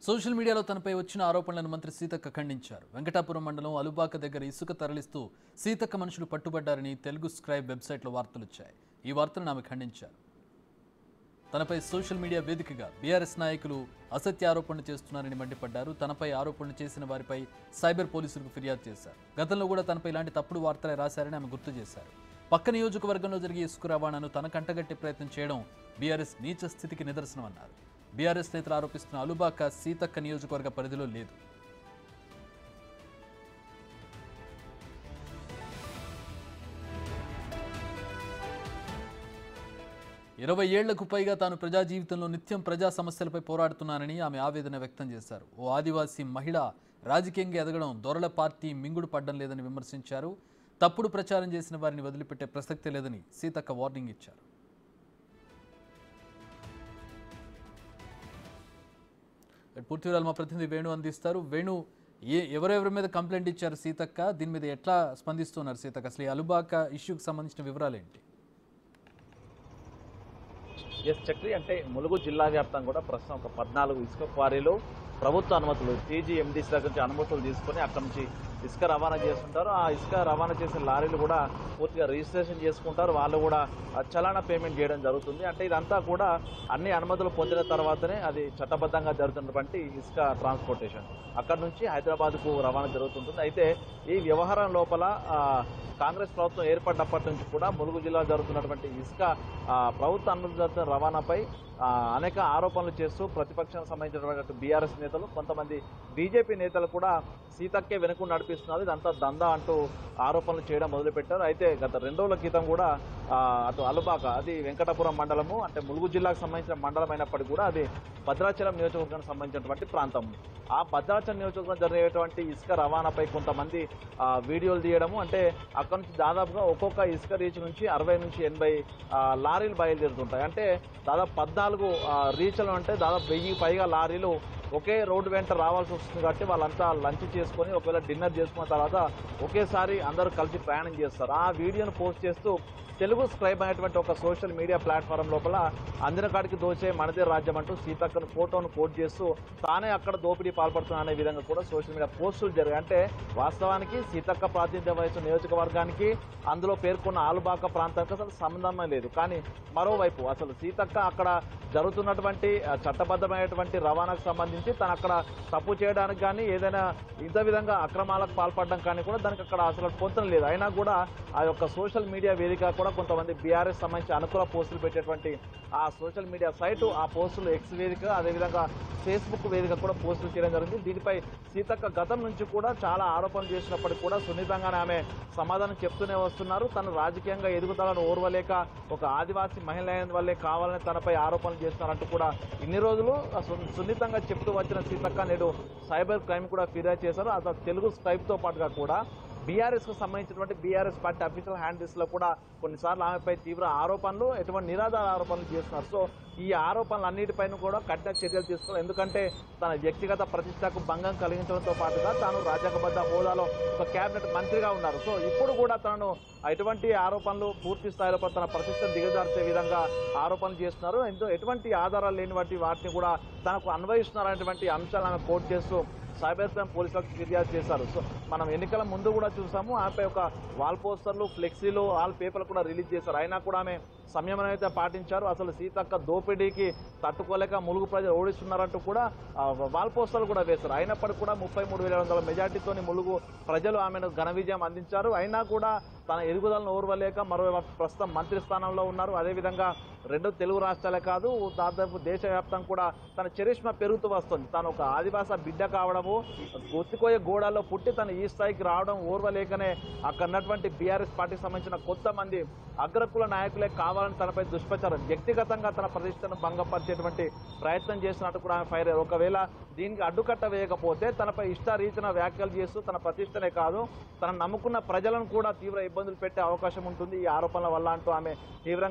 Social మీడియాలో తనపై వచ్చిన ఆరోపణలను మంత్రి సీతక్క ఖండించారు. వెంకటాపురం మండలం అలుబాక దగ్గర ఇసుక తరలిస్తూ సీతక్క మనుషులు పట్టుబడ్డారని తెలుగు స్క్రైబ్ వెబ్సైట్లో వార్తలు వచ్చాయి. ఈ వార్తలను ఆమె ఖండించారు. తనపై సోషల్ మీడియా వేదికగా బీఆర్ఎస్ నాయకులు అసత్య ఆరోపణలు చేస్తున్నారని మండిపడ్డారు. తనపై ఆరోపణలు చేసిన వారిపై సైబర్ పోలీసులకు ఫిర్యాదు చేశారు. గతంలో కూడా తనపై ఇలాంటి తప్పుడు వార్తలే రాశారని ఆమె గుర్తు చేశారు. పక్క నియోజకవర్గంలో జరిగే ఇసుక రవాణాను తన కంటగట్టే ప్రయత్నం చేయడం బీఆర్ఎస్ నీచ స్థితికి నిదర్శనమన్నారు. బీఆర్ఎస్ నేతలు ఆరోపిస్తున్న అలుబాక సీతక్క నియోజకవర్గ పరిధిలో లేదు. ఇరవై ఏళ్లకు పైగా తాను ప్రజా జీవితంలో నిత్యం ప్రజా సమస్యలపై పోరాడుతున్నానని ఆమె ఆవేదన వ్యక్తం చేశారు. ఓ ఆదివాసీ మహిళ రాజకీయంగా ఎదగడం దొరల పార్టీ మింగుడు పడ్డం లేదని విమర్శించారు. తప్పుడు ప్రచారం చేసిన వారిని వదిలిపెట్టే ప్రసక్తే లేదని సీతక్క వార్నింగ్ ఇచ్చారు. పూర్తి వివరాలు మా ప్రతినిధి వేణు అందిస్తారు. వేణు, ఎవరెవరి మీద కంప్లైంట్ ఇచ్చారు సీతక్క? దీని మీద ఎట్లా స్పందిస్తున్నారు సీతక్క? అసలు ఈ అలుబాక ఇష్యూకి సంబంధించిన వివరాలు ఏంటి? చక్రి అంటే ములుగు జిల్లా వ్యాప్తంగా కూడా ప్రస్తుతం ఒక 14 ఇసుక క్వారీలు ప్రభుత్వ అనుమతులు టీజీఎండీసీ దగ్గర నుంచి అనుమతులు తీసుకొని అక్కడ నుంచి ఇసుక రవాణా చేస్తుంటారు. ఆ ఇసుక రవాణా చేసే లారీలు కూడా పూర్తిగా రిజిస్ట్రేషన్ చేసుకుంటారు. వాళ్ళు కూడా చలానా పేమెంట్ చేయడం జరుగుతుంది. అంటే ఇదంతా కూడా అన్ని అనుమతులు పొందిన తర్వాతనే అది చట్టబద్ధంగా జరుగుతున్నటువంటి ఇసుక ట్రాన్స్పోర్టేషన్ అక్కడ నుంచి హైదరాబాద్కు రవాణా జరుగుతుంటుంది. అయితే ఈ వ్యవహారం లోపల కాంగ్రెస్ ప్రభుత్వం ఏర్పడినప్పటి నుంచి కూడా ములుగు జిల్లా జరుగుతున్నటువంటి ఇసుక ప్రభుత్వ అనుమతి రవాణాపై అనేక ఆరోపణలు చేస్తూ ప్రతిపక్షానికి సంబంధించినటువంటి బీఆర్ఎస్ నేతలు, కొంతమంది బీజేపీ నేతలు కూడా సీతక్కే వెనుక నడిపిస్తున్నారు, ఇదంతా దందా అంటూ ఆరోపణలు చేయడం మొదలుపెట్టారు. అయితే గత 2 రోజుల క్రితం కూడా అటు అలుబాక, అది వెంకటాపురం మండలము, అంటే ములుగు జిల్లాకు సంబంధించిన మండలం అయినప్పటికీ కూడా అది భద్రాచలం నియోజకవర్గానికి సంబంధించినటువంటి ప్రాంతం. ఆ భద్రాచలం నియోజకవర్గం జరిగేటువంటి ఇసుక రవాణాపై కొంతమంది వీడియోలు తీయడము, అంటే అక్కడ నుంచి దాదాపుగా ఒక్కొక్క ఇసుక రీచ్ నుంచి 60 నుంచి 80 లారీలు బయలుదేరుతుంటాయి. అంటే దాదాపు 14 రీచ్లు, అంటే దాదాపు 1000 పైగా లారీలు ఒకే రోడ్డు వెంట రావాల్సి వస్తుంది. కాబట్టి వాళ్ళంతా లంచ్ చేసుకొని ఒకవేళ డిన్నర్ చేసుకున్న తర్వాత ఒకేసారి అందరూ కలిసి ప్రయాణం చేస్తారు. ఆ వీడియోను పోస్ట్ చేస్తూ తెలుగు స్క్రైబ్ అనేటువంటి ఒక సోషల్ మీడియా ప్లాట్ఫామ్ లోపల అందిన కాడికి దోచే మనదే రాజ్యం అంటూ సీతక్కను ఫోటోను కోట్ చేస్తూ తానే అక్కడ దోపిడీ పాల్పడుతున్నా అనే విధంగా కూడా సోషల్ మీడియా పోస్టులు జరిగాయి. అంటే వాస్తవానికి సీతక్క ప్రాతినిధ్యం వహించిన నియోజకవర్గానికి అందులో పేర్కొన్న ఆలుబాక ప్రాంతానికి అసలు సంబంధమే లేదు. కానీ మరోవైపు అసలు సీతక్క అక్కడ జరుగుతున్నటువంటి చట్టబద్ధమైనటువంటి రవాణాకు సంబంధించి తను అక్కడ తప్పు చేయడానికి కానీ ఏదైనా ఇంత విధంగా అక్రమాలకు పాల్పడడం కానీ కూడా దానికి అక్కడ అసలు పొంతన లేదు. అయినా కూడా ఆ యొక్క సోషల్ మీడియా వేదిక కూడా కొంతమంది బీఆర్ఎస్ సంబంధించి అనుకూల పోస్టులు పెట్టేటువంటి ఆ సోషల్ మీడియా సైటు, ఆ పోస్టులు ఎక్స్ వేదిక, అదేవిధంగా ఫేస్బుక్ వేదిక కూడా పోస్టులు చేయడం జరిగింది. దీనిపై సీతక్క గతం నుంచి కూడా చాలా ఆరోపణలు చేసినప్పటికీ కూడా సున్నితంగానే ఆమె సమాధానం చెప్తూనే వస్తున్నారు. తను రాజకీయంగా ఎదుగుదలను ఓర్వలేక ఒక ఆదివాసీ మహిళ అయిన వల్లే కావాలని తనపై ఆరోపణలు చేస్తున్నారంటూ కూడా ఇన్ని రోజులు సున్నితంగా చెప్తూ వచ్చిన సీతక్క నేడు సైబర్ క్రైమ్ కూడా ఫిర్యాదు చేశారు. అసలు తెలుగు స్క్రైబ్తో పాటుగా కూడా బీఆర్ఎస్కు సంబంధించినటువంటి బీఆర్ఎస్ పార్టీ అఫీషియల్ హ్యాండిల్స్లో కూడా కొన్నిసార్లు ఆమెపై తీవ్ర ఆరోపణలు, ఎటువంటి నిరాధార ఆరోపణలు చేస్తున్నారు. సో ఈ ఆరోపణలు అన్నిటిపైన కూడా కఠిన చర్యలు తీసుకోవాలి. ఎందుకంటే తన వ్యక్తిగత ప్రతిష్టకు భంగం కలిగించడంతో పాటుగా తాను రాజ్యాంగబద్ధ హోదాలో ఒక కేబినెట్ మంత్రిగా ఉన్నారు. సో ఇప్పుడు కూడా తనను ఎటువంటి ఆరోపణలు పూర్తి స్థాయిలో తన ప్రతిష్టను దిగజార్చే విధంగా ఆరోపణలు చేస్తున్నారు. ఎటువంటి ఆధారాలు లేనివంటి వాటిని కూడా తనకు అన్వయిస్తున్నారనేటువంటి అంశాలను ఆమె కోట్ చేస్తూ సైబర్ క్రైమ్ పోలీసులకు ఫిర్యాదు చేశారు. సో మనం ఎన్నికల ముందు కూడా చూసాము, ఆమెపై ఒక వాల్ పోస్టర్లు, ఫ్లెక్సీలు, వాల్ పేపర్లు కూడా రిలీజ్ చేశారు. అయినా కూడా ఆమె సంయమనం అయితే పాటించారు. అసలు సీతక్క దోపిడీకి తట్టుకోలేక ములుగు ప్రజలు ఓడిస్తున్నారంటూ కూడా వాల్ పోస్టర్లు కూడా వేశారు. అయినప్పటికీ కూడా 33,700 మెజార్టీతోని ములుగు ప్రజలు ఆమెను ఘన విజయం అందించారు. అయినా కూడా తన ఎదుగుదలను ఓర్వలేక మరో ప్రస్తుతం మంత్రి స్థానంలో ఉన్నారు. అదేవిధంగా 2 తెలుగు రాష్ట్రాలే కాదు, దాదాపు దేశవ్యాప్తంగా కూడా తన చరిష్మా పెరుగుతూ వస్తుంది. తాను ఒక ఆదివాసీ బిడ్డ కావడము, గొత్తికోయే గోడాల్లో పుట్టి తను ఈ స్థాయికి రావడం ఓర్వలేకనే అక్కడ ఉన్నటువంటి బీఆర్ఎస్ పార్టీకి సంబంధించిన కొంతమంది అగ్రకుల నాయకులే కావాలని తనపై దుష్ప్రచారం, వ్యక్తిగతంగా తన ప్రతిష్టను భంగపరిచేటువంటి ప్రయత్నం చేసినట్టు కూడా ఆమె ఫైర్ అయ్యారు. ఒకవేళ దీనికి అడ్డుకట్ట వేయకపోతే తనపై ఇష్టారీతిన వ్యాఖ్యలు చేస్తూ తన ప్రతిష్టనే కాదు, తన నమ్ముకున్న ప్రజలను కూడా తీవ్ర ఇబ్బందులు పెట్టే అవకాశం ఉంటుంది ఈ ఆరోపణల వల్ల అంటూ ఆమె తీవ్రంగా